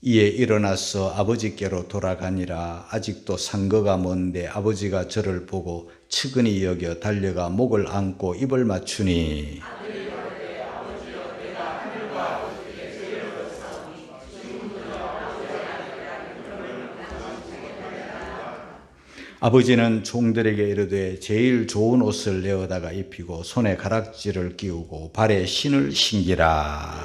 이에 일어나서 아버지께로 돌아가니라. 아직도 상거가 먼데 아버지가 저를 보고 측은히 여겨 달려가 목을 안고 입을 맞추니 아버지는 종들에게 이르되 제일 좋은 옷을 내어다가 입히고 손에 가락지를 끼우고 발에 신을 신기라.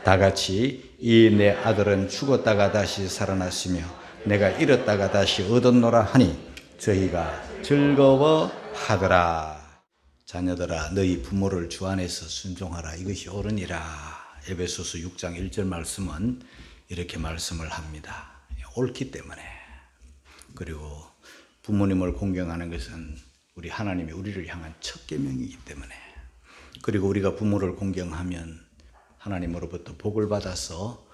다같이 이 내 아들은 죽었다가 다시 살아났으며 내가 잃었다가 다시 얻었노라 하니 저희가 즐거워하더라. 자녀들아, 너희 부모를 주 안에서 순종하라. 이것이 옳으니라. 에베소서 6장 1절 말씀은 이렇게 말씀을 합니다. 옳기 때문에. 그리고 부모님을 공경하는 것은 우리 하나님이 우리를 향한 첫 계명이기 때문에. 그리고 우리가 부모를 공경하면 하나님으로부터 복을 받아서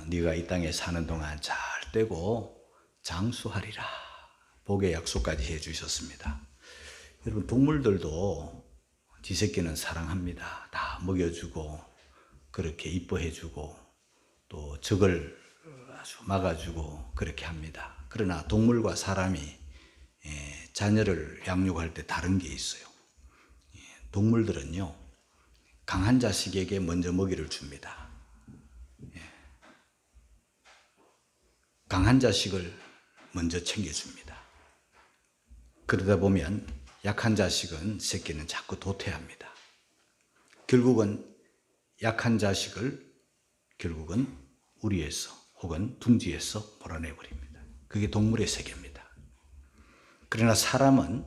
네가 이 땅에 사는 동안 잘 되고 장수하리라. 복의 약속까지 해주셨습니다. 여러분, 동물들도 지 새끼는 사랑합니다. 다 먹여주고 그렇게 이뻐해주고 또 적을 아주 막아주고 그렇게 합니다. 그러나 동물과 사람이 자녀를 양육할 때 다른 게 있어요. 동물들은요, 강한 자식에게 먼저 먹이를 줍니다. 강한 자식을 먼저 챙겨줍니다. 그러다 보면 약한 자식은 새끼는 자꾸 도태합니다. 결국은 약한 자식을 결국은 우리에서 혹은 둥지에서 몰아내버립니다. 그게 동물의 세계입니다. 그러나 사람은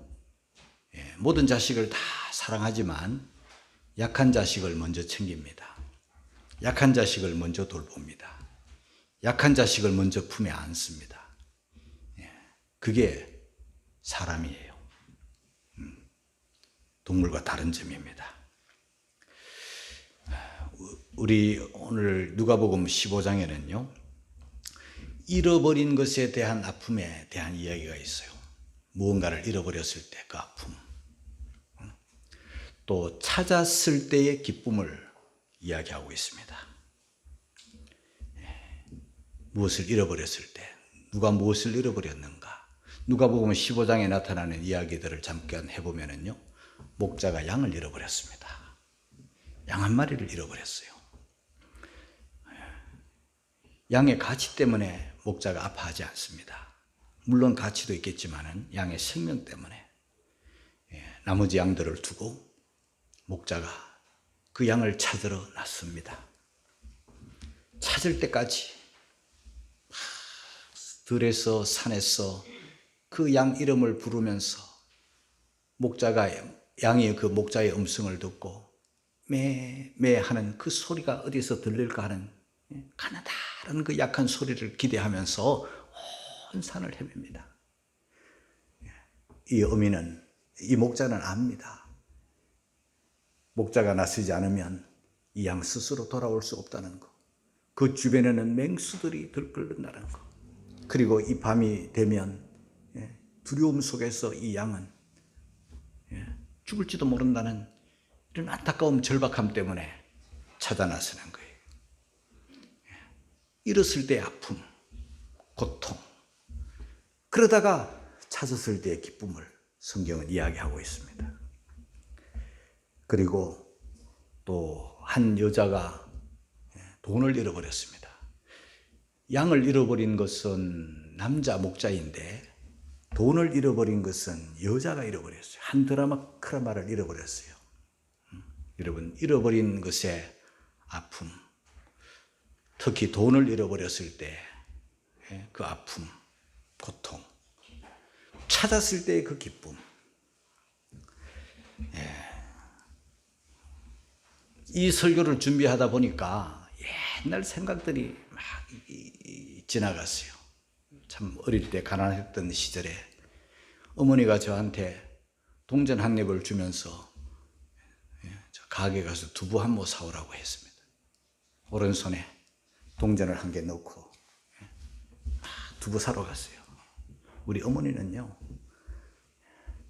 모든 자식을 다 사랑하지만 약한 자식을 먼저 챙깁니다. 약한 자식을 먼저 돌봅니다. 약한 자식을 먼저 품에 안습니다. 그게 사람이에요. 동물과 다른 점입니다. 우리 오늘 누가복음 15장에는요. 잃어버린 것에 대한 아픔에 대한 이야기가 있어요. 무언가를 잃어버렸을 때 그 아픔. 또 찾았을 때의 기쁨을 이야기하고 있습니다. 무엇을 잃어버렸을 때, 누가 무엇을 잃어버렸는가. 누가복음 15장에 나타나는 이야기들을 잠깐 해보면요. 목자가 양을 잃어버렸습니다. 양 한 마리를 잃어버렸어요. 양의 가치 때문에 목자가 아파하지 않습니다. 물론 가치도 있겠지만 양의 생명 때문에 나머지 양들을 두고 목자가 그 양을 찾으러 났습니다. 찾을 때까지 들에서 산에서 그 양 이름을 부르면서 목자가 양이 그 목자의 음성을 듣고 매 하는 그 소리가 어디서 들릴까 하는 가나다란 그 약한 소리를 기대하면서 온 산을 헤맵니다. 이 어미는, 이 목자는 압니다. 목자가 나서지 않으면 이 양 스스로 돌아올 수 없다는 거. 그 주변에는 맹수들이 들끓는다는 거. 그리고 이 밤이 되면 두려움 속에서 이 양은 죽을지도 모른다는 이런 안타까움, 절박함 때문에 찾아 나서는 거예요. 잃었을 때의 아픔, 고통. 그러다가 찾았을 때의 기쁨을 성경은 이야기하고 있습니다. 그리고 또 한 여자가 돈을 잃어버렸습니다. 양을 잃어버린 것은 남자 목자인데 돈을 잃어버린 것은 여자가 잃어버렸어요. 한 드라마크라마를 잃어버렸어요. 여러분, 잃어버린 것의 아픔, 특히 돈을 잃어버렸을 때 그 아픔, 고통, 찾았을 때의 그 기쁨. 이 설교를 준비하다 보니까 옛날 생각들이 막 지나갔어요. 참 어릴 때 가난했던 시절에 어머니가 저한테 동전 한 랩을 주면서 가게 가서 두부 한 모 사오라고 했습니다. 오른손에 동전을 한 개 넣고 두부 사러 갔어요. 우리 어머니는요,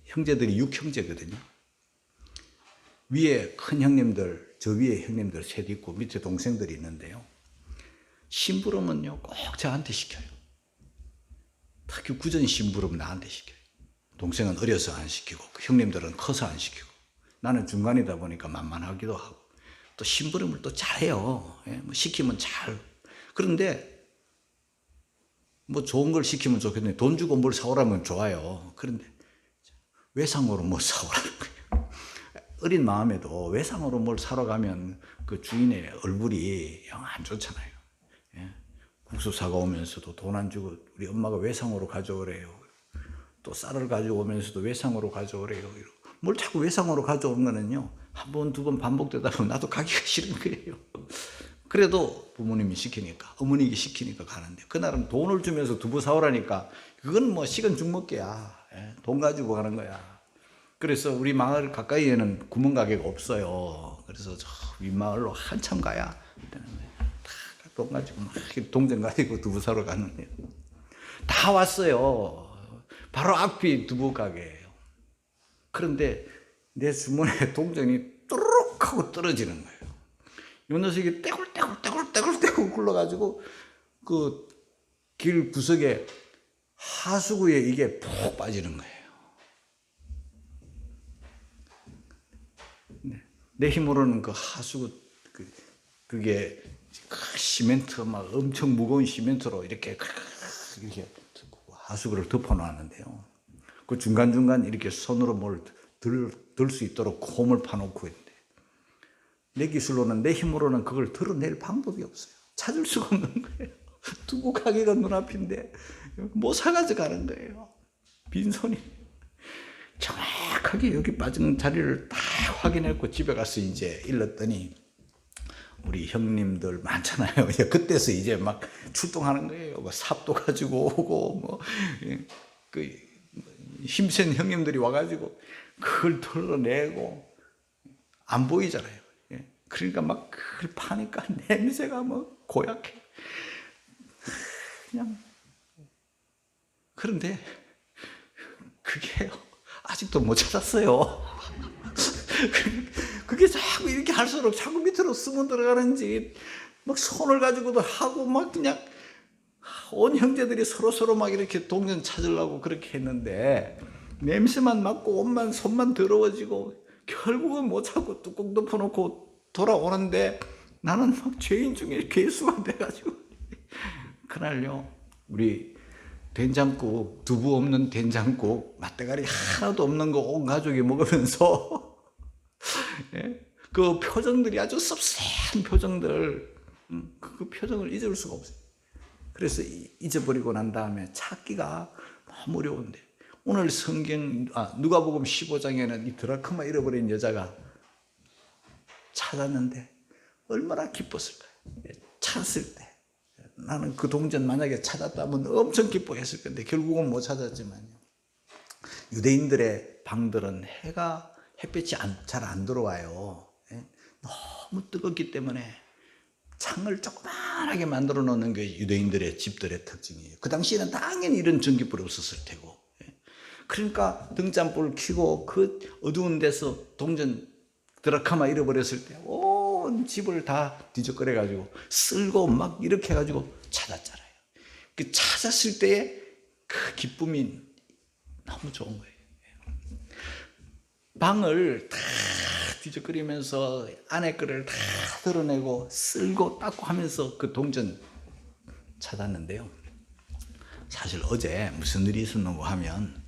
형제들이 6형제거든요. 위에 큰 형님들 저 위에 형님들 셋 있고 밑에 동생들이 있는데요. 심부름은요 꼭 저한테 시켜요. 특히 구전 심부름 나한테 시켜요. 동생은 어려서 안 시키고 형님들은 커서 안 시키고 나는 중간이다 보니까 만만하기도 하고 또 심부름을 또 잘해요. 예? 뭐 시키면 잘. 그런데 뭐 좋은 걸 시키면 좋겠네. 돈 주고 뭘 사오라면 좋아요. 그런데 외상으로 뭐 사오라는 거예요. 어린 마음에도 외상으로 뭘 사러 가면 그 주인의 얼굴이 영 안 좋잖아요. 예? 국수 사가 오면서도 돈 안 주고 우리 엄마가 외상으로 가져오래요. 또 쌀을 가지고 오면서도 외상으로 가져오래요. 뭘 자꾸 외상으로 가져오는 거는요. 한 번, 두 번 반복되다 보면 나도 가기가 싫은 거예요. 그래도 부모님이 시키니까, 어머니가 시키니까 가는데 그날은 돈을 주면서 두부 사오라니까 그건 뭐 식은 죽먹기야. 예? 돈 가지고 가는 거야. 그래서 우리 마을 가까이에는 구멍가게가 없어요. 그래서 저 윗마을로 한참 가야 되는 거예요. 다 돈 가지고 막 동전 가지고 두부 사러 가는데요. 다 왔어요. 바로 앞이 두부 가게예요. 그런데 내 주머니에 동전이 뚜룩 하고 떨어지는 거예요. 이 녀석이 떼굴떼굴 굴러가지고 그 길 구석에 하수구에 이게 푹 빠지는 거예요. 내 힘으로는 그 하수구 그게 시멘트 막 엄청 무거운 시멘트로 이렇게 하수구를 덮어놨는데요. 그 중간중간 이렇게 손으로 뭘 들 수 있도록 홈을 파놓고 있는데 내 기술로는 내 힘으로는 그걸 드러낼 방법이 없어요. 찾을 수가 없는 거예요. 두고 가기가 눈앞인데 못 사가지고 가는 거예요. 빈손이. 정확하게 여기 빠진 자리를 다 확인했고 집에 가서 이제 일렀더니 우리 형님들 많잖아요. 그때서 이제 막 출동하는 거예요. 뭐 삽도 가지고 오고 뭐 그 힘센 형님들이 와가지고 그걸 털어내고 안 보이잖아요. 그러니까 막 그걸 파니까 냄새가 뭐 고약해. 그냥 그런데 그게 아직도 못 찾았어요. 그게 자꾸 이렇게 할수록 자꾸 밑으로 숨어 들어가는지 막 손을 가지고도 하고 막 그냥 온 형제들이 서로 막 이렇게 동전 찾으려고 그렇게 했는데 냄새만 맡고 옷만 손만 더러워지고 결국은 못 찾고 뚜껑 덮어놓고 돌아오는데 나는 막 죄인 중에 괴수가 돼가지고 그날요 우리 된장국 두부 없는 된장국 맛대가리 하나도 없는 거 온 가족이 먹으면서 그 표정들이 아주 섭섭한 표정들 그 표정을 잊을 수가 없어요. 그래서 잊어버리고 난 다음에 찾기가 너무 어려운데 오늘 성경 누가복음 15장에는 이 드라크마 잃어버린 여자가 찾았는데 얼마나 기뻤을까요? 찾았을 때 나는 그 동전 만약에 찾았다면 엄청 기뻐했을 건데 결국은 못 찾았지만요. 유대인들의 방들은 햇빛이 잘 안 들어와요. 너무 뜨겁기 때문에 창을 조그만하게 만들어 놓는 게 유대인들의 집들의 특징이에요. 그 당시에는 당연히 이런 전기불이 없었을 테고. 그러니까 등잔불 켜고 그 어두운 데서 동전 드라크마 잃어버렸을 때 온 집을 다 뒤적거려가지고 쓸고 막 이렇게 해가지고 찾았잖아요. 그 찾았을 때의 그 기쁨이 너무 좋은 거예요. 방을 다 뒤적거리면서 안에 거를 다 드러내고 쓸고 닦고 하면서 그 동전 찾았는데요. 사실 어제 무슨 일이 있었는고 하면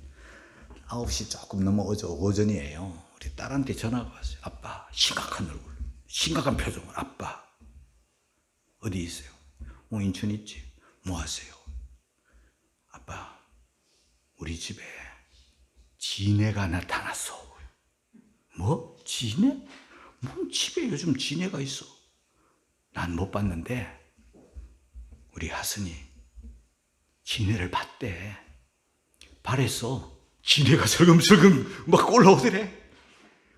9시 조금 넘어 오전이에요. 우리 딸한테 전화가 왔어요. 아빠 심각한 얼굴 심각한 표정을 아빠 어디 있어요? 인천 있지. 뭐 하세요? 아빠 우리 집에 지네가 나타났어. 뭐? 지네? 뭔 집에 요즘 지네가 있어? 난 못 봤는데 우리 하선이 지네를 봤대. 발에서 지네가 슬금슬금 막 올라오더래.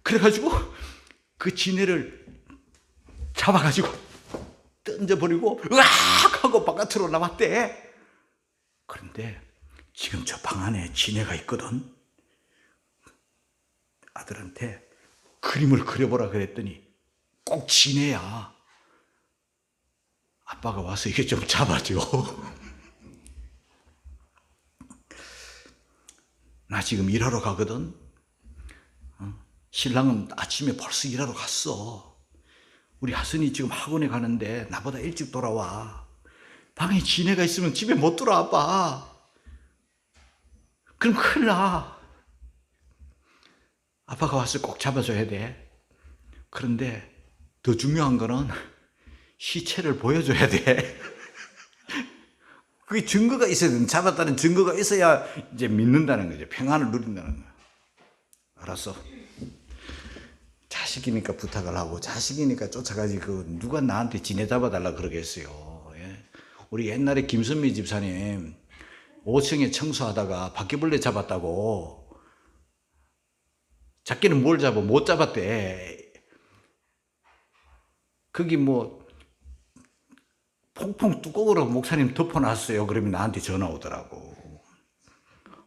그래가지고 그 지네를 잡아가지고 던져버리고 으악 하고 바깥으로 나왔대. 그런데 지금 저 방 안에 지네가 있거든. 아들한테 그림을 그려보라 그랬더니 꼭 꼭 지내야 아빠가 와서 이게 좀 잡아줘. 나 지금 일하러 가거든. 신랑은 아침에 벌써 일하러 갔어. 우리 하선이 지금 학원에 가는데 나보다 일찍 돌아와. 방에 지네가 있으면 집에 못 들어와 봐. 그럼 큰일 나. 아빠가 와서 꼭 잡아줘야 돼. 그런데 더 중요한 거는 시체를 보여줘야 돼. 그게 증거가 있어야 돼. 잡았다는 증거가 있어야 이제 믿는다는 거죠. 평안을 누린다는 거야. 알았어. 자식이니까 부탁을 하고 자식이니까 쫓아가지 누가 나한테 지네 잡아달라 그러겠어요. 예? 우리 옛날에 김선미 집사님 5층에 청소하다가 바퀴벌레 잡았다고. 자기는 뭘 잡아? 못 잡았대. 거기 뭐 퐁퐁 뚜껑으로 목사님 덮어놨어요. 그러면 나한테 전화 오더라고.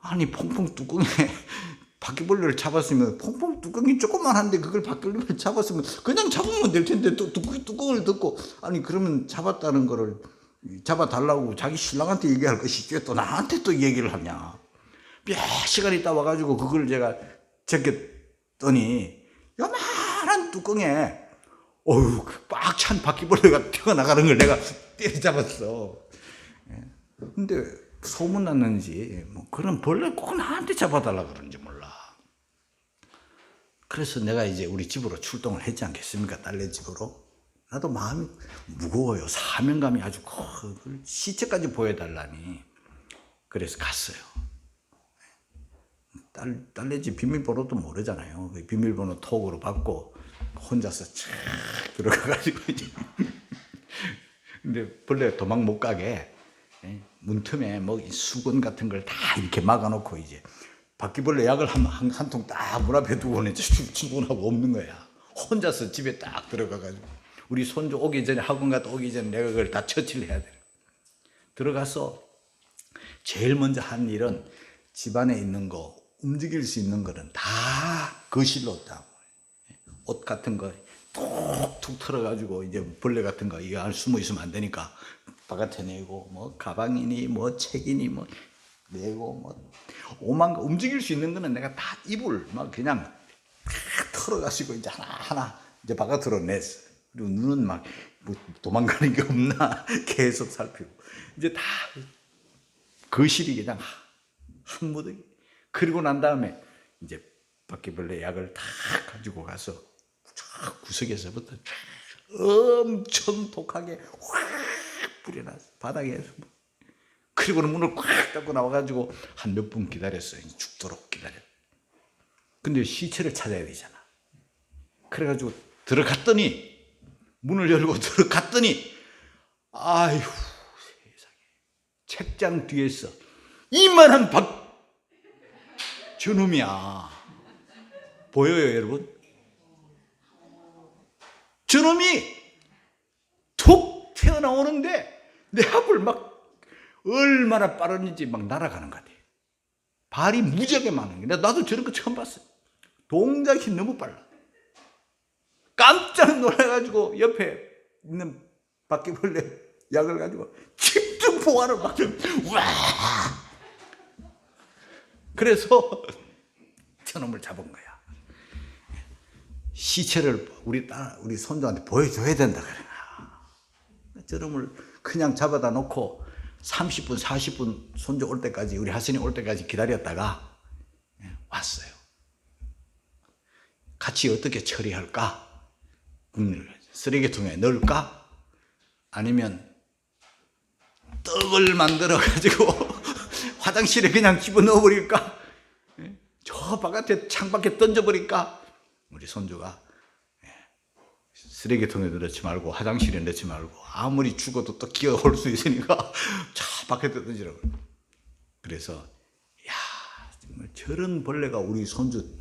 아니 퐁퐁 뚜껑에 바퀴벌레를 잡았으면 퐁퐁 뚜껑이 조그만한데 그걸 바퀴벌레를 잡았으면 그냥 잡으면 될 텐데 또 뚜껑을 덮고. 아니 그러면 잡았다는 거를 잡아달라고 자기 신랑한테 얘기할 것이지 왜 또 나한테 또 얘기를 하냐. 몇 시간 있다 와가지고 그걸 제가 제꼈더니 요만한 뚜껑에 어휴 꽉 찬 바퀴벌레가 튀어나가는 걸 내가 때려잡았어. 근데 소문났는지 뭐 그런 벌레 꼭 나한테 잡아달라 그러는지 몰라. 그래서 내가 이제 우리 집으로 출동을 했지 않겠습니까? 딸네 집으로. 나도 마음이 무거워요. 사명감이 아주 커. 시체까지 보여달라니. 그래서 갔어요. 딸네 집 비밀번호도 모르잖아요. 그 비밀번호 톡으로 받고 혼자서 쫙 들어가가지고 이제 근데 벌레 도망 못 가게 문틈에 뭐 수건 같은 걸 다 이렇게 막아놓고 이제 바퀴벌레 약을 한 통 딱 문 앞에 두고 이제 출근하고 없는 거야. 혼자서 집에 딱 들어가가지고 우리 손주 오기 전에 학원 갔다 오기 전에 내가 그걸 다 처치를 해야 돼. 들어가서 제일 먼저 한 일은 집안에 있는 거 움직일 수 있는 거는 다 거실로 다 옷 같은 거 툭툭 털어가지고 이제 벌레 같은 거 이거 숨어 있으면 안 되니까 바깥에 내고 뭐 가방이니 뭐 책이니 뭐 내고 뭐 오만 거 움직일 수 있는 거는 내가 다 이불 막 그냥 다 털어가지고 이제 하나 이제 바깥으로 냈어. 그리고 눈은 막 뭐 도망가는 게 없나 계속 살피고 이제 다 거실이 그냥 한 무더기. 그리고 난 다음에 이제 바퀴벌레 약을 다 가지고 가서 쫙 구석에서부터 쫙 엄청 독하게 확 뿌려놨어. 바닥에서. 그리고는 문을 꽉 닫고 나와가지고 한 몇 분 기다렸어요. 죽도록 기다렸어. 근데 시체를 찾아야 되잖아. 그래가지고 들어갔더니 문을 열고 들어갔더니 아휴 세상에 책장 뒤에서 이만한 저놈이야. 보여요 여러분? 저놈이 툭 튀어나오는데 내 앞을 막 얼마나 빠른지 막 날아가는 것 같아. 발이 무지하게 많은 거야. 나도 저런 거 처음 봤어요. 동작이 너무 빨라. 깜짝 놀라가지고 옆에 있는 바퀴벌레 약을 가지고 집중 보관을 막 와. 그래서 저놈을 잡은 거야. 시체를 우리 손주한테 보여줘야 된다 그래. 저놈을 그냥 잡아다 놓고 30분, 40분 손주 올 때까지 우리 하선이 올 때까지 기다렸다가 왔어요. 같이 어떻게 처리할까? 쓰레기통에 넣을까? 아니면 떡을 만들어 가지고 화장실에 그냥 집어넣어 버릴까? 저 바깥에 창밖에 던져버릴까? 우리 손주가 쓰레기통에 넣지 말고 화장실에 넣지 말고 아무리 죽어도 또 기어올 수 있으니까 저 밖에 던지라고. 그래서 야 정말 저런 벌레가 우리 손주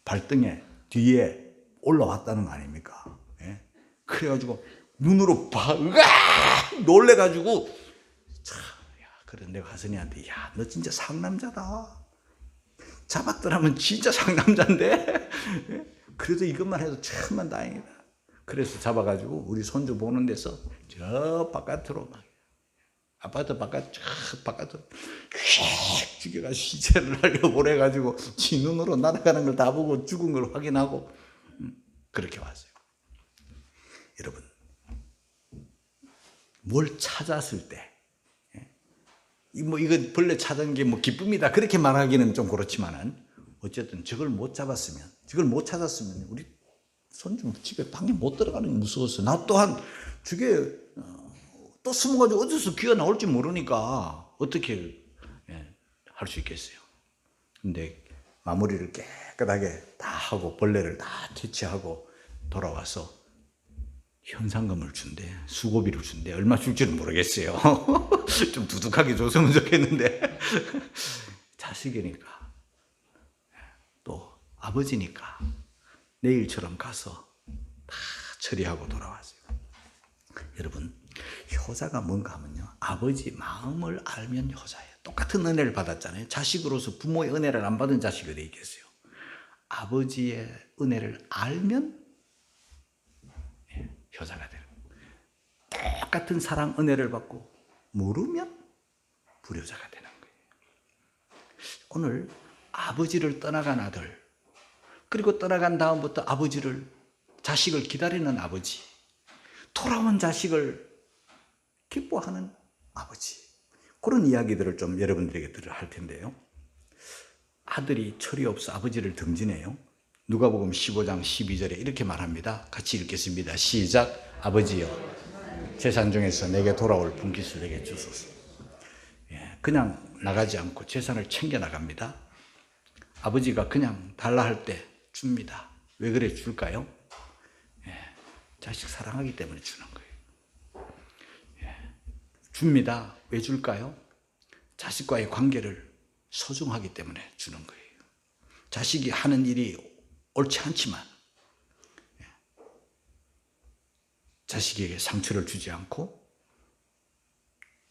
발등에 뒤에 올라왔다는 거 아닙니까? 예? 그래가지고 눈으로 으악 놀래가지고 그래 내가 하선이한테 야 너 진짜 상남자다. 잡았더라면 진짜 상남자인데 그래도 이것만 해도 천만 다행이다. 그래서 잡아가지고 우리 손주 보는 데서 저 바깥으로 막 아파트 바깥 쫙 바깥으로 휙 죽여가지고 시체를 날려보내가지고 지 눈으로 날아가는 걸 다 보고 죽은 걸 확인하고 그렇게 왔어요. 여러분, 뭘 찾았을 때, 이거 벌레 찾은 게 기쁨이다 그렇게 말하기는 좀 그렇지만은 어쨌든 저걸 못 잡았으면, 저걸 못 찾았으면 우리 손주 집에 방에 못 들어가는 게 무서웠어. 나 또한 저게 또 숨어가지고 어디서 귀가 나올지 모르니까 어떻게 할 수 있겠어요. 근데 마무리를 깨끗하게 다 하고 벌레를 다 퇴치하고 돌아와서 현상금을 준대. 수고비를 준대. 얼마 줄지는 모르겠어요. 좀 두둑하게 줬으면 좋겠는데 자식이니까 또 아버지니까 내일처럼 가서 다 처리하고 돌아왔어요. 여러분, 효자가 뭔가 하면요, 아버지 마음을 알면 효자예요. 똑같은 은혜를 받았잖아요. 자식으로서 부모의 은혜를 안 받은 자식이 어디 있겠어요. 아버지의 은혜를 알면 효자가 되는 거예요. 똑같은 사랑 은혜를 받고 모르면 불효자가 되는 거예요. 오늘 아버지를 떠나간 아들, 그리고 떠나간 다음부터 자식을 기다리는 아버지, 돌아온 자식을 기뻐하는 아버지, 그런 이야기들을 좀 여러분들에게 할 텐데요. 아들이 철이 없어 아버지를 등지네요. 누가복음 15장 12절에 이렇게 말합니다. 같이 읽겠습니다. 시작. 아버지여, 재산 중에서 내게 돌아올 분깃을 내게 주소서. 그냥 나가지 않고 재산을 챙겨 나갑니다. 아버지가 그냥 달라 할 때 줍니다. 왜 그래 줄까요? 자식 사랑하기 때문에 주는 거예요. 줍니다. 왜 줄까요? 자식과의 관계를 소중하기 때문에 주는 거예요. 자식이 하는 일이 옳지 않지만 자식에게 상처를 주지 않고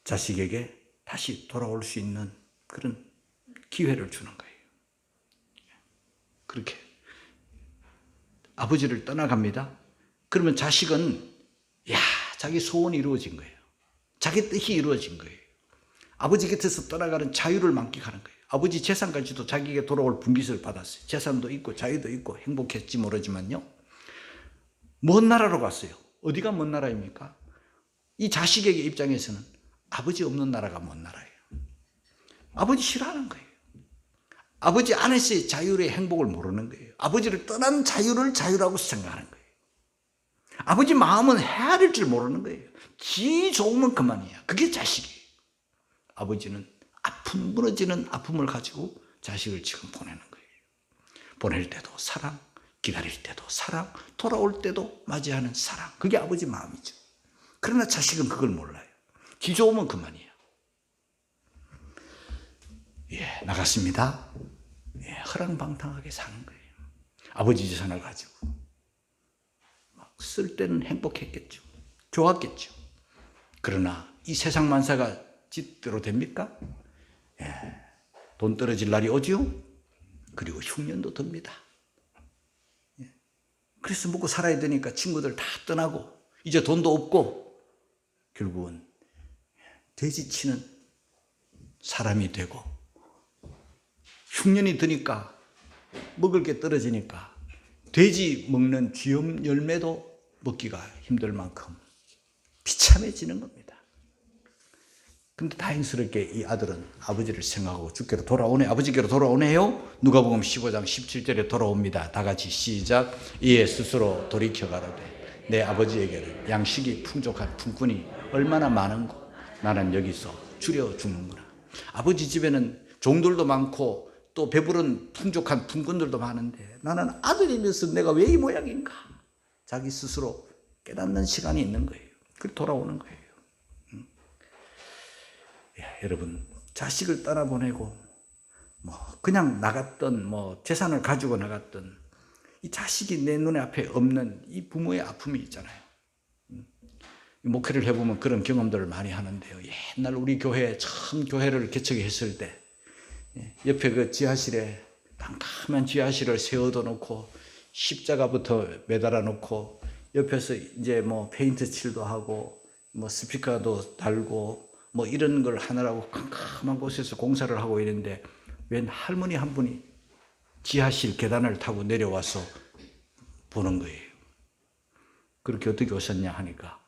자식에게 다시 돌아올 수 있는 그런 기회를 주는 거예요. 그렇게 아버지를 떠나갑니다. 그러면 자식은 자기 소원이 이루어진 거예요. 자기 뜻이 이루어진 거예요. 아버지 곁에서 떠나가는 자유를 만끽하는 거예요. 아버지 재산까지도 자기에게 돌아올 분깃을 받았어요. 재산도 있고 자유도 있고 행복했지 모르지만요. 먼 나라로 갔어요. 어디가 먼 나라입니까? 이 자식에게 입장에서는 아버지 없는 나라가 먼 나라예요. 아버지 싫어하는 거예요. 아버지 안에서의 자유의 행복을 모르는 거예요. 아버지를 떠난 자유를 자유라고 생각하는 거예요. 아버지 마음은 헤아릴 줄 모르는 거예요. 지 좋으면 그만이야. 그게 자식이에요. 아버지는 무너지는 아픔을 가지고 자식을 지금 보내는 거예요. 보낼 때도 사랑, 기다릴 때도 사랑, 돌아올 때도 맞이하는 사랑. 그게 아버지 마음이죠. 그러나 자식은 그걸 몰라요. 지 좋으면 그만이야. 나갔습니다. 허랑방탕하게 사는 거예요. 아버지 재산을 가지고 막 쓸 때는 행복했겠죠. 좋았겠죠. 그러나 이 세상 만사가 짓대로 됩니까? 돈 떨어질 날이 오죠. 그리고 흉년도 듭니다. 그래서 먹고 살아야 되니까 친구들 다 떠나고 이제 돈도 없고 결국은 돼지치는 사람이 되고 흉년이 드니까 먹을 게 떨어지니까 돼지 먹는 쥐염 열매도 먹기가 힘들 만큼 비참해지는 겁니다. 근데 다행스럽게 이 아들은 아버지를 생각하고 주께로 돌아오네. 아버지께로 돌아오네요. 누가복음 15장 17절에 돌아옵니다. 다 같이 시작. 이에 스스로 돌이켜 가로되 내 아버지에게는 양식이 풍족한 품꾼이 얼마나 많은고 나는 여기서 줄여 죽는구나. 아버지 집에는 종들도 많고 또 배부른 풍족한 품꾼들도 많은데 나는 아들이면서 내가 왜 이 모양인가? 자기 스스로 깨닫는 시간이 있는 거예요. 그래 돌아오는 거예요. 여러분, 자식을 떠나보내고 그냥 나갔던 재산을 가지고 나갔던 이 자식이 내 눈에 앞에 없는 이 부모의 아픔이 있잖아요. 목회를 해보면 그런 경험들을 많이 하는데요. 옛날 우리 교회 처음 교회를 개척했을 때 옆에 그 지하실에 깜깜한 지하실을 세워둬 놓고 십자가부터 매달아 놓고 옆에서 이제 뭐 페인트 칠도 하고 뭐 스피커도 달고 뭐 이런 걸 하느라고 캄캄한 곳에서 공사를 하고 있는데 웬 할머니 한 분이 지하실 계단을 타고 내려와서 보는 거예요. 그렇게 어떻게 오셨냐 하니까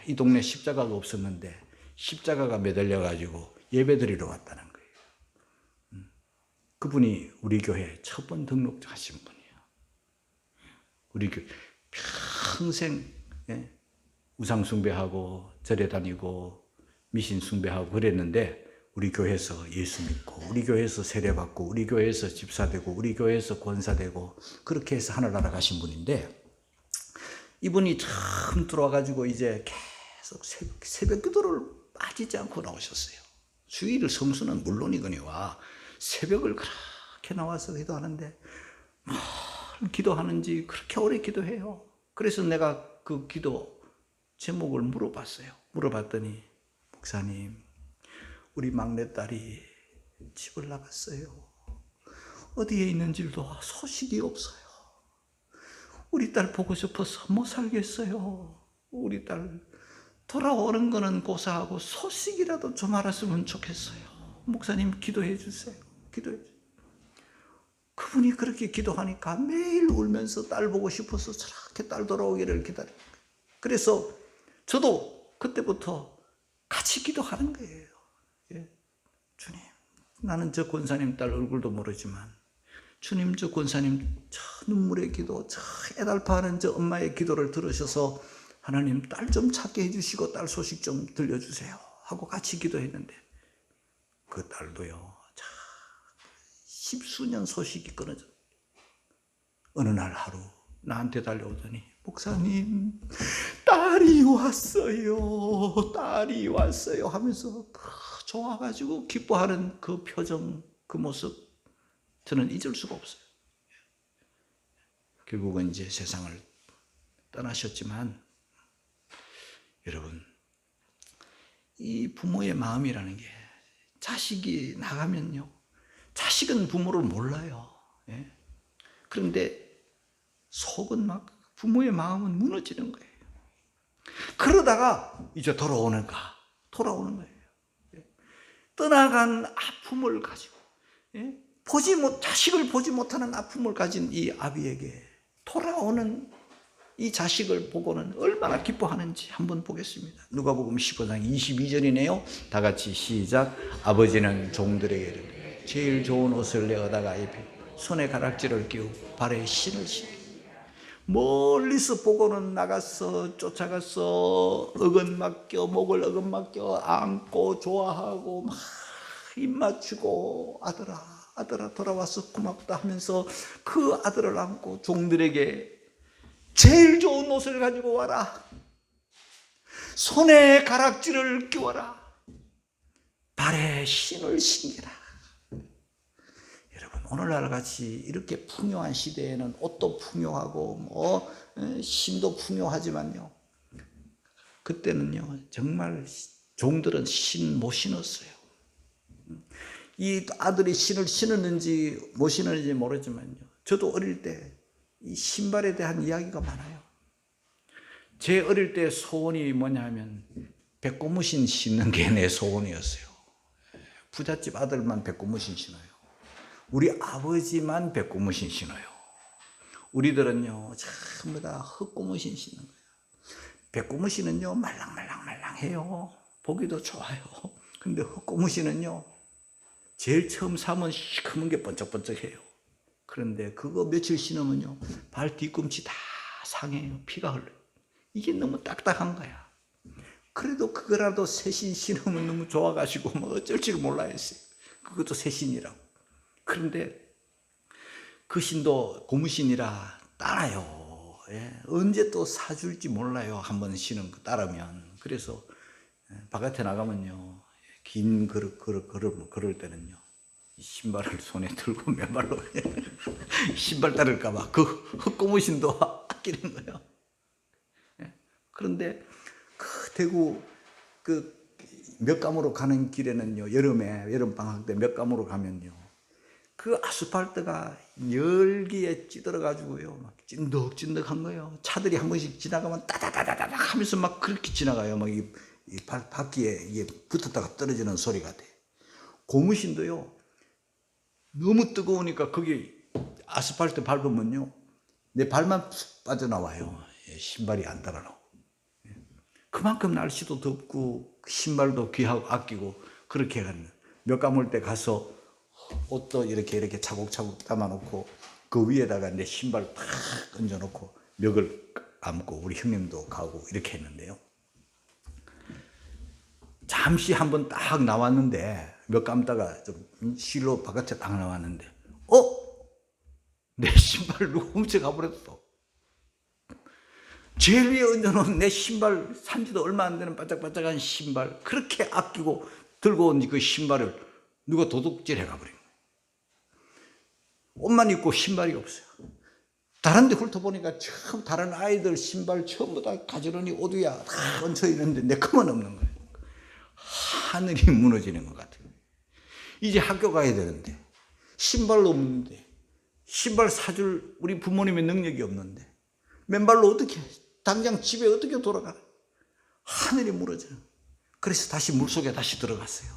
이 동네 십자가가 없었는데 십자가가 매달려 가지고 예배드리러 왔다는 거예요. 그분이 우리 교회 첫 번 등록하신 분이에요. 우리 교회 평생 우상 숭배하고 절에 다니고 미신 숭배하고 그랬는데 우리 교회에서 예수 믿고 우리 교회에서 세례받고 우리 교회에서 집사되고 우리 교회에서 권사되고 그렇게 해서 하늘나라 가신 분인데 이분이 처음 들어와가지고 이제 계속 새벽 기도를 빠지지 않고 나오셨어요. 주일 성수는 물론이거니와 새벽을 그렇게 나와서 기도하는데 뭘 기도하는지 그렇게 오래 기도해요. 그래서 내가 그 기도 제목을 물어봤더니 목사님, 우리 막내딸이 집을 나갔어요. 어디에 있는지도 소식이 없어요. 우리 딸 보고 싶어서 못 살겠어요. 우리 딸 돌아오는 거는 고사하고 소식이라도 좀 알았으면 좋겠어요. 목사님 기도해 주세요. 기도해 주세요. 그분이 그렇게 기도하니까 매일 울면서 딸 보고 싶어서 저렇게 딸 돌아오기를 기다려요. 그래서 저도 그때부터 같이 기도하는 거예요. 주님, 나는 저 권사님 딸 얼굴도 모르지만 주님, 저 권사님 저 눈물의 기도, 저 애달파하는 저 엄마의 기도를 들으셔서 하나님 딸 좀 찾게 해주시고 딸 소식 좀 들려주세요 하고 같이 기도했는데 그 딸도요 십수년 소식이 끊어져. 어느 날 하루 나한테 달려오더니 목사님, 딸이 왔어요 하면서 좋아가지고 기뻐하는 그 표정, 그 모습 저는 잊을 수가 없어요. 결국은 이제 세상을 떠나셨지만 여러분, 이 부모의 마음이라는 게 자식이 나가면요, 자식은 부모를 몰라요. 그런데 속은 막 부모의 마음은 무너지는 거예요. 그러다가 이제 돌아오는 거예요. 떠나간 아픔을 가지고 자식을 보지 못하는 아픔을 가진 이 아비에게 돌아오는 이 자식을 보고는 얼마나 기뻐하는지 한번 보겠습니다. 누가복음 15장 22절이네요. 다 같이 시작. 아버지는 종들에게 이르되 제일 좋은 옷을 내어다가 입히고 손에 가락지를 끼우고 발에 신을 신고 멀리서 보고는 나가서 쫓아가서 어건 맡겨 목을 어건 맡겨 안고 좋아하고 막 입 맞추고 아들아 돌아와서 고맙다 하면서 그 아들을 안고 종들에게 제일 좋은 옷을 가지고 와라, 손에 가락지를 끼워라, 발에 신을 신기라. 여러분, 오늘날 같이 이렇게 풍요한 시대에는 옷도 풍요하고 신도 풍요하지만요, 그때는요 정말 종들은 신 못 신었어요. 이 아들이 신을 신었는지 못 신었는지 모르지만요, 저도 어릴 때 이 신발에 대한 이야기가 많아요. 제 어릴 때 소원이 뭐냐면 백고무신 신는 게 내 소원이었어요. 부잣집 아들만 백고무신 신어요. 우리 아버지만 백고무신 신어요. 우리들은요 전부 다 흑고무신 신는 거예요. 백고무신은요 말랑말랑해요. 보기도 좋아요. 근데 흑고무신은요 제일 처음 사면 시커먼 게 번쩍번쩍해요. 그런데 그거 며칠 신으면요 발 뒤꿈치 다 상해요. 피가 흘러요. 이게 너무 딱딱한 거야. 그래도 그거라도 새신 신으면 너무 좋아가지고 뭐 어쩔 줄 몰라 했어요. 그것도 새신이라고. 그런데 그 신도 고무신이라 따라요. 언제 또 사줄지 몰라요. 한번 신은 거 따르면. 그래서 바깥에 나가면요 긴 걸을 때는요 신발을 손에 들고 맨발로 신발 따를까봐 그 흑고무신도 아끼는 거예요. 그런데 그 대구 그 몇감으로 가는 길에는요 여름 방학 때 몇감으로 가면요 그 아스팔트가 열기에 찌들어 가지고요 막 찐득찐득한 거예요. 차들이 한 번씩 지나가면 따다다다다 하면서 막 그렇게 지나가요. 막 이 바퀴에 이게 붙었다가 떨어지는 소리가 돼. 고무신도요. 너무 뜨거우니까 거기 아스팔트 밟으면요. 내 발만 푹 빠져나와요. 신발이 안 달아나고. 그만큼 날씨도 덥고 신발도 귀하고 아끼고 그렇게 가는. 몇 감을 때 가서 옷도 이렇게 차곡차곡 담아놓고 그 위에다가 내 신발 탁 얹어놓고 멱을 감고 우리 형님도 가고 이렇게 했는데요. 잠시 한번 딱 나왔는데 몇 감다가 좀 실로 바깥에 딱 나왔는데 내 신발 누가 훔쳐가 버렸어. 제일 위에 얹어놓은 내 신발 산지도 얼마 안 되는 바짝바짝한 신발 그렇게 아끼고 들고 온 그 신발을 누가 도둑질해 가버린 거예요. 옷만 입고 신발이 없어요. 다른 데 훑어보니까 처음 다른 아이들 신발 전부 다 가지런히 옷 위에 다 얹혀 있는데 내 것만 없는 거예요. 하늘이 무너지는 것 같아요. 이제 학교 가야 되는데 신발도 없는데 신발 사줄 우리 부모님의 능력이 없는데 맨발로 어떻게 당장 집에 어떻게 돌아가나. 하늘이 무너져요. 그래서 다시 물속에 다시 들어갔어요.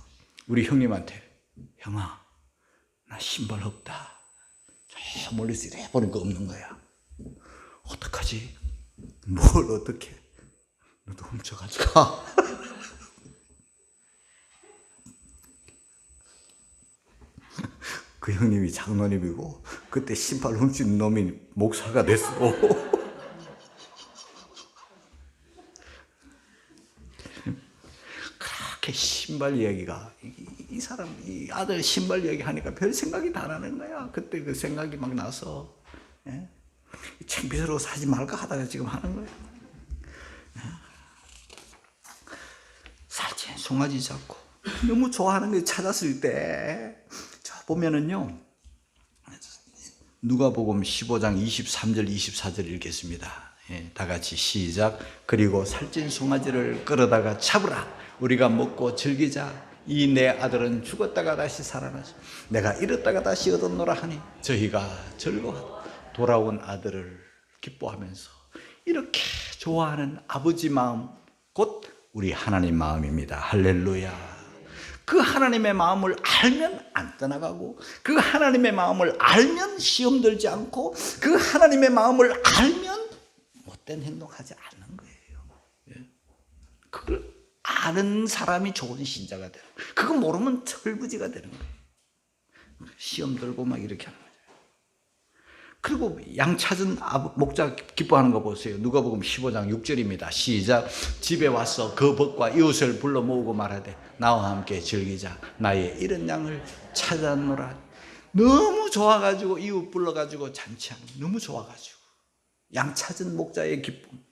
우리 형님한테 형아 나 신발 없다. 저 멀리서 이래 보니까 없는 거야. 어떡하지? 뭘 어떻게? 너도 훔쳐가져가. 그 형님이 장로님이고 그때 신발 훔친 놈이 목사가 됐어. 그렇게 신발 이야기가 이 사람 이 아들 신발 이야기 하니까 별 생각이 다 나는 거야. 그때 그 생각이 막 나서 창피스러워 사지 말까 하다가 지금 하는 거야. 살찐 송아지 잡고 너무 좋아하는 거 찾았을 때 보면은요. 누가복음 15장 23절 24절 읽겠습니다. 다 같이 시작. 그리고 살찐 송아지를 끌어다가 잡으라. 우리가 먹고 즐기자. 이 내 아들은 죽었다가 다시 살아나서 내가 잃었다가 다시 얻었노라 하니 저희가 즐거워 돌아온 아들을 기뻐하면서 이렇게 좋아하는 아버지 마음 곧 우리 하나님 마음입니다. 할렐루야. 그 하나님의 마음을 알면 안 떠나가고 그 하나님의 마음을 알면 시험 들지 않고 그 하나님의 마음을 알면 못된 행동하지 않는 거예요. 그걸 아는 사람이 좋은 신자가 돼요. 그거 모르면 철부지가 되는 거예요. 시험 들고 막 이렇게 하는 거죠. 그리고 양 찾은 목자 기뻐하는 거 보세요. 누가복음 15장 6절입니다. 시작. 집에 와서 그 벗과 이웃을 불러 모으고 말하되 나와 함께 즐기자. 나의 잃은 양을 찾았노라. 너무 좋아가지고 이웃 불러가지고 잔치하는 너무 좋아가지고 양 찾은 목자의 기쁨.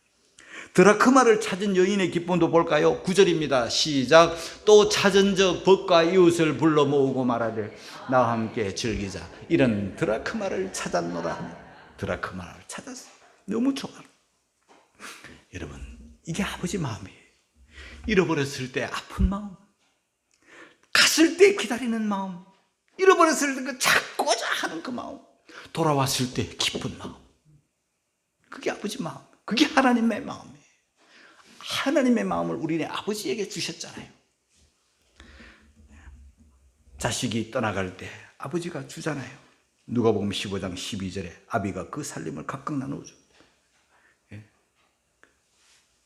드라크마를 찾은 여인의 기쁨도 볼까요? 9절입니다. 시작. 또 찾은 적 벗과 이웃을 불러 모으고 말하되 나와 함께 즐기자. 이런 드라크마를 찾았노라. 드라크마를 찾았어. 너무 좋아. 여러분 이게 아버지 마음이에요. 잃어버렸을 때 아픈 마음, 갔을 때 기다리는 마음, 잃어버렸을 때 그 찾고자 하는 그 마음, 돌아왔을 때 기쁜 마음. 그게 아버지 마음. 그게 하나님의 마음이에요. 하나님의 마음을 우리네 아버지에게 주셨잖아요. 자식이 떠나갈 때 아버지가 주잖아요. 누가복음 15장 12절에 아비가 그 살림을 각각 나누어줘.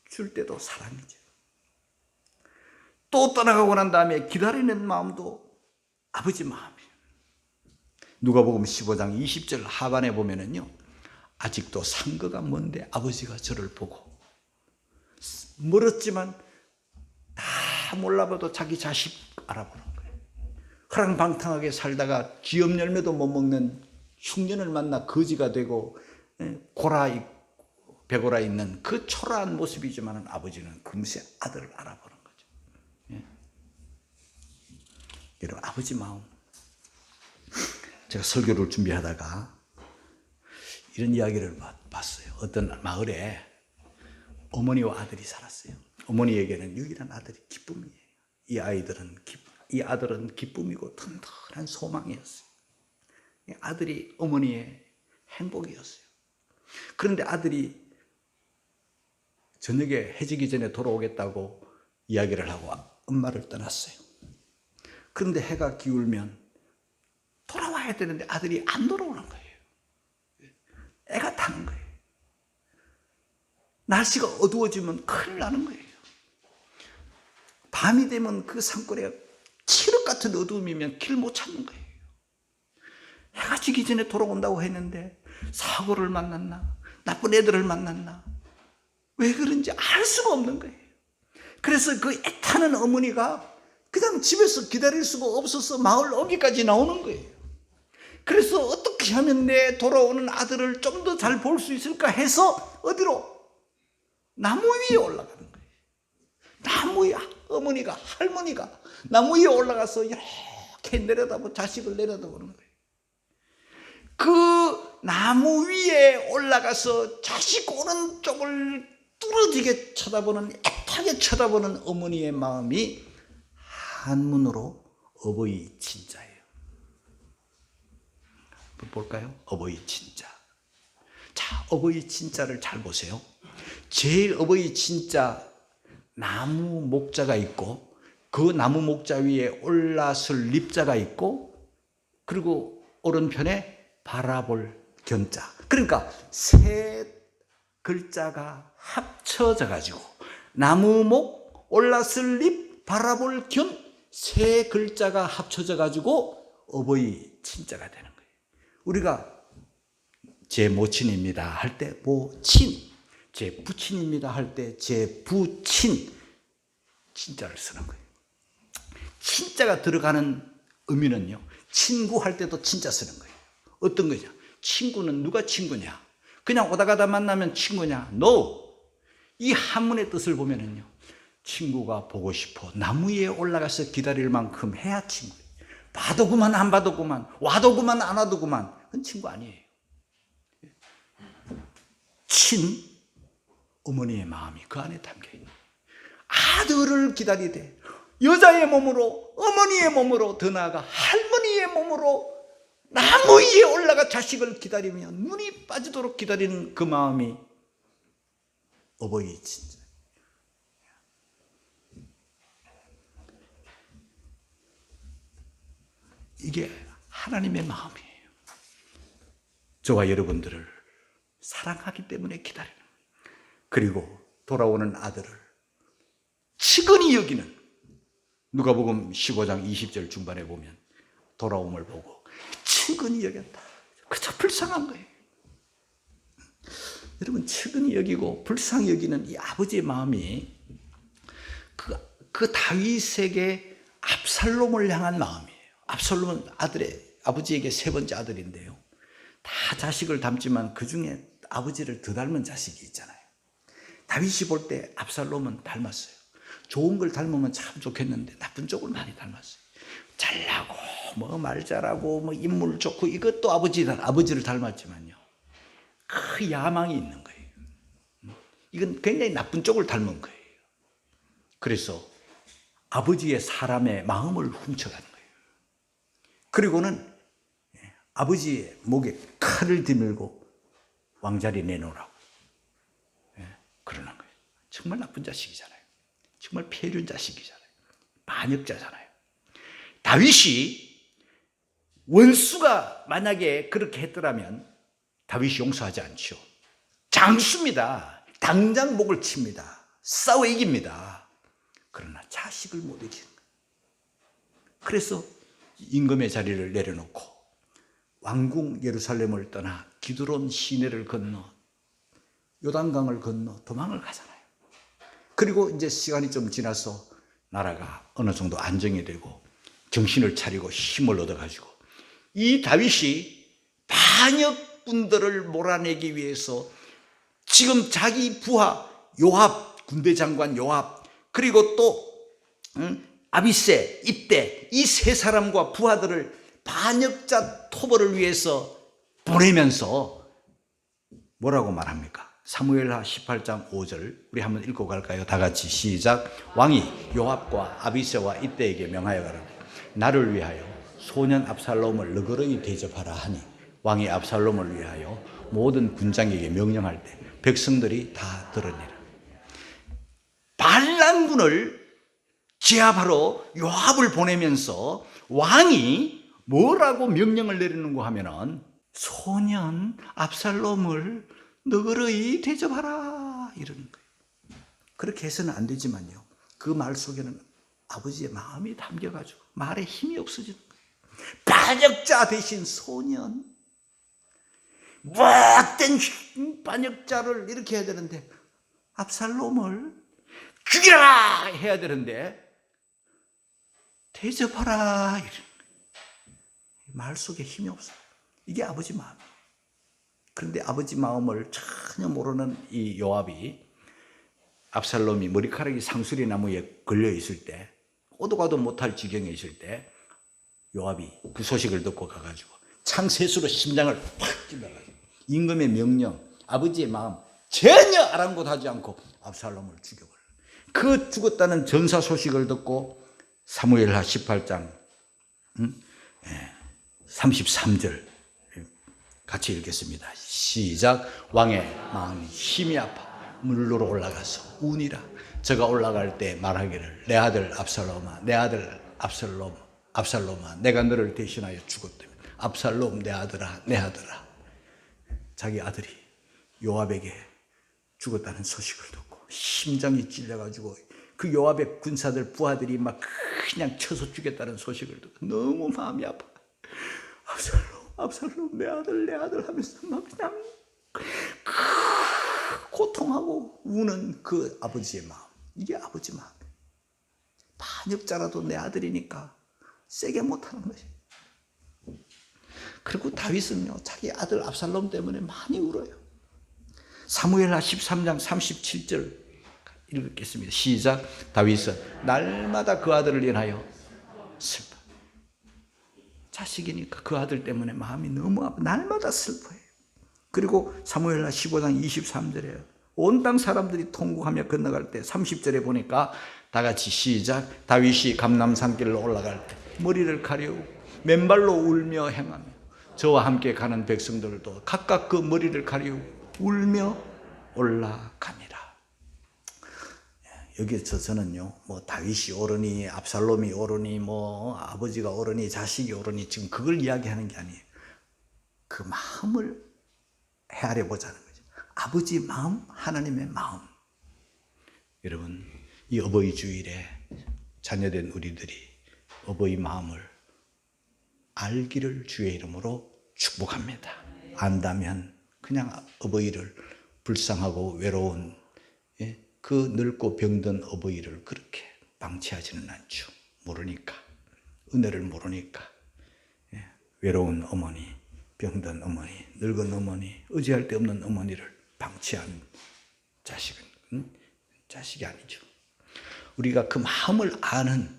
줄 때도 사랑이죠. 또 떠나가고 난 다음에 기다리는 마음도 아버지 마음이에요. 누가복음 15장 20절 하반에 보면은요. 아직도 상거가 먼데 아버지가 저를 보고 멀었지만 다 몰라봐도 자기 자식 알아보는 거예요. 허랑방탕하게 살다가 기업 열매도 못 먹는 흉년을 만나 거지가 되고 배고라 있는 그 초라한 모습이지만 아버지는 금세 아들을 알아보는 거죠. 여러분 아버지 마음. 제가 설교를 준비하다가 이런 이야기를 봤어요. 어떤 마을에 어머니와 아들이 살았어요. 어머니에게는 유일한 아들이 기쁨이에요. 이 아들은 기쁨이고 튼튼한 소망이었어요. 이 아들이 어머니의 행복이었어요. 그런데 아들이 저녁에 해지기 전에 돌아오겠다고 이야기를 하고 엄마를 떠났어요. 그런데 해가 기울면 돌아와야 되는데 아들이 안 돌아오는 거예요. 애가 타는 거예요. 날씨가 어두워지면 큰일 나는 거예요. 밤이 되면 그 산골에 칠흑 같은 어두움이면 길 못 찾는 거예요. 해가 지기 전에 돌아온다고 했는데 사고를 만났나? 나쁜 애들을 만났나? 왜 그런지 알 수가 없는 거예요. 그래서 그 애타는 어머니가 그냥 집에서 기다릴 수가 없어서 마을 어귀까지 나오는 거예요. 그래서 어떻게 하면 내 돌아오는 아들을 좀 더 잘 볼 수 있을까 해서 어디로? 나무 위에 올라가는 거예요. 나무 위에 어머니가, 할머니가 나무 위에 올라가서 이렇게 내려다보고 자식을 내려다보는 거예요. 그 나무 위에 올라가서 자식 오는 쪽을 뚫어지게 쳐다보는, 애타게 쳐다보는 어머니의 마음이 한문으로 어버이 친자예요. 볼까요? 어버이 친자. 자, 어버이 친자를 잘 보세요. 제일 어버이 친자 나무 목자가 있고 그 나무 목자 위에 올라설 립자가 있고 그리고 오른편에 바라볼 견자. 그러니까 세 글자가 합쳐져 가지고 나무목, 올라설 립, 바라볼 견 세 글자가 합쳐져 가지고 어버이 친자가 되는 거예요. 우리가 제 모친입니다 할 때 모친, 제 부친입니다 할 때 제 부친 친자를 쓰는 거예요. 친자가 들어가는 의미는요, 친구 할 때도 친자 쓰는 거예요. 어떤 거냐? 친구는 누가 친구냐? 그냥 오다 가다 만나면 친구냐? No! 이 한문의 뜻을 보면은요, 친구가 보고 싶어 나무 위에 올라가서 기다릴 만큼 해야 친구예요. 봐도 그만 안 봐도 그만, 와도 그만 안 와도 그만, 그건 친구 아니에요. 친, 어머니의 마음이 그 안에 담겨있는 거예요. 아들을 기다리되 여자의 몸으로, 어머니의 몸으로, 더 나아가 할머니의 몸으로 나무 위에 올라가 자식을 기다리며 눈이 빠지도록 기다리는 그 마음이 어버이 친자. 이게 하나님의 마음이에요. 저와 여러분들을 사랑하기 때문에 기다리는 거예요. 그리고 돌아오는 아들을 측은히 여기는, 누가복음 15장 20절 중반에 보면 돌아옴을 보고 측은히 여겼다. 그저 불쌍한 거예요. 여러분, 측은히 여기고 불쌍히 여기는 이 아버지의 마음이 그 다윗에게 압살롬을 향한 마음이에요. 압살롬은 아버지에게 세 번째 아들인데요, 다 자식을 닮지만 그 중에 아버지를 더 닮은 자식이 있잖아요. 다윗이 볼 때 압살롬은 닮았어요. 좋은 걸 닮으면 참 좋겠는데 나쁜 쪽을 많이 닮았어요. 잘나고 말 잘하고 인물 좋고 이것도 아버지를 닮았지만요, 그 야망이 있는 거예요. 이건 굉장히 나쁜 쪽을 닮은 거예요. 그래서 아버지의 사람의 마음을 훔쳐가는 거예요. 그리고는 아버지의 목에 칼을 디밀고 왕자리 내놓으라고 그러는 거예요. 정말 나쁜 자식이잖아요. 정말 폐륜 자식이잖아요. 반역자잖아요. 다윗이 원수가 만약에 그렇게 했더라면 다윗이 용서하지 않죠. 장수입니다. 당장 목을 칩니다. 싸워 이깁니다. 그러나 자식을 못 이기는 거예요. 그래서 임금의 자리를 내려놓고 왕궁 예루살렘을 떠나 기드론 시내를 건너 요단강을 건너 도망을 가잖아요. 그리고 이제 시간이 좀 지나서 나라가 어느 정도 안정이 되고 정신을 차리고 힘을 얻어가지고 이 다윗이 반역분들을 몰아내기 위해서 지금 자기 부하 요압, 군대 장관 요압, 그리고 또 아비새, 입대, 이 세 사람과 부하들을 반역자 토벌을 위해서 보내면서 뭐라고 말합니까? 사무엘하 18장 5절 우리 한번 읽고 갈까요? 다 같이 시작. 왕이 요압과 아비새와 입대에게 명하여 가라. 나를 위하여 소년 압살롬을 너그러이 대접하라 하니 왕이 압살롬을 위하여 모든 군장에게 명령할 때 백성들이 다 들으니라. 반란군을 제압하러 요압을 보내면서 왕이 뭐라고 명령을 내리는가 하면은 소년 압살롬을 너그러이 대접하라 이러는 거예요. 그렇게 해서는 안 되지만요, 그 말 속에는 아버지의 마음이 담겨가지고 말에 힘이 없어지는 거예요. 반역자 대신 소년, 못된 반역자를 이렇게 해야 되는데 압살롬을 죽이라 해야 되는데 대접하라 이러는 거예요. 말 속에 힘이 없어요. 이게 아버지 마음이에요. 그런데 아버지 마음을 전혀 모르는 이 요압이 압살롬이 머리카락이 상수리 나무에 걸려 있을 때, 오도 가도 못할 지경에 있을 때 요압이 그 소식을 듣고 가가지고 창셋으로 심장을 확 찔러가지고 임금의 명령, 아버지의 마음 전혀 아랑곳하지 않고 압살롬을 죽여버려요. 그 죽었다는 전사 소식을 듣고 사무엘하 18장 33절 같이 읽겠습니다. 시작. 왕의 마음이 힘이 아파 물로로 올라가서 우니라. 저가 올라갈 때 말하기를 내 아들 압살롬아, 내 아들 압살롬아, 내가 너를 대신하여 죽었다며. 압살롬 내 아들아, 내 아들아. 자기 아들이 요압에게 죽었다는 소식을 듣고 심장이 찔려가지고 그 요압의 군사들 부하들이 막 그냥 쳐서 죽였다는 소식을 듣고 너무 마음이 아파. 압살롬 내 아들 하면서 막 그냥 고통하고 우는 그 아버지의 마음, 이게 아버지 마음. 반역자라도 내 아들이니까 세게 못하는 것이. 그리고 다윗은요, 자기 아들 압살롬 때문에 많이 울어요. 사무엘하 13장 37절 읽겠습니다. 시작. 다윗은 날마다 그 아들을 인하여 슬퍼. 자식이니까 그 아들 때문에 마음이 너무 아파. 날마다 슬퍼해요. 그리고 사무엘하 15장 23절에 온 땅 사람들이 통곡하며 건너갈 때 30절에 보니까 다 같이 시작. 다윗이 감람산길로 올라갈 때 머리를 가리우고 맨발로 울며 행하며 저와 함께 가는 백성들도 각각 그 머리를 가리우고 울며 올라갑니다. 여기서 저는요, 뭐 다윗이 옳으니 압살롬이 옳으니 뭐 아버지가 옳으니 자식이 옳으니 지금 그걸 이야기하는 게 아니에요. 그 마음을 헤아려 보자는 거죠. 아버지 마음, 하나님의 마음. 여러분, 이 어버이 주일에 자녀된 우리들이 어버이 마음을 알기를 주의 이름으로 축복합니다. 안다면 그냥 어버이를 불쌍하고 외로운, 그 늙고 병든 어버이를 그렇게 방치하지는 않죠. 모르니까, 은혜를 모르니까. 외로운 어머니, 병든 어머니, 늙은 어머니, 의지할 데 없는 어머니를 방치한 자식은 자식이 아니죠. 우리가 그 마음을 아는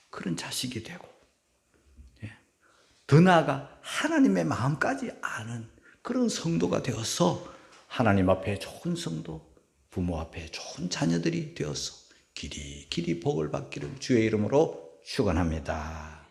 그런 자식이 되고, 더 나아가 하나님의 마음까지 아는 그런 성도가 되어서 하나님 앞에 좋은 성도, 부모 앞에 좋은 자녀들이 되어서 길이 복을 받기를 주의 이름으로 축원합니다.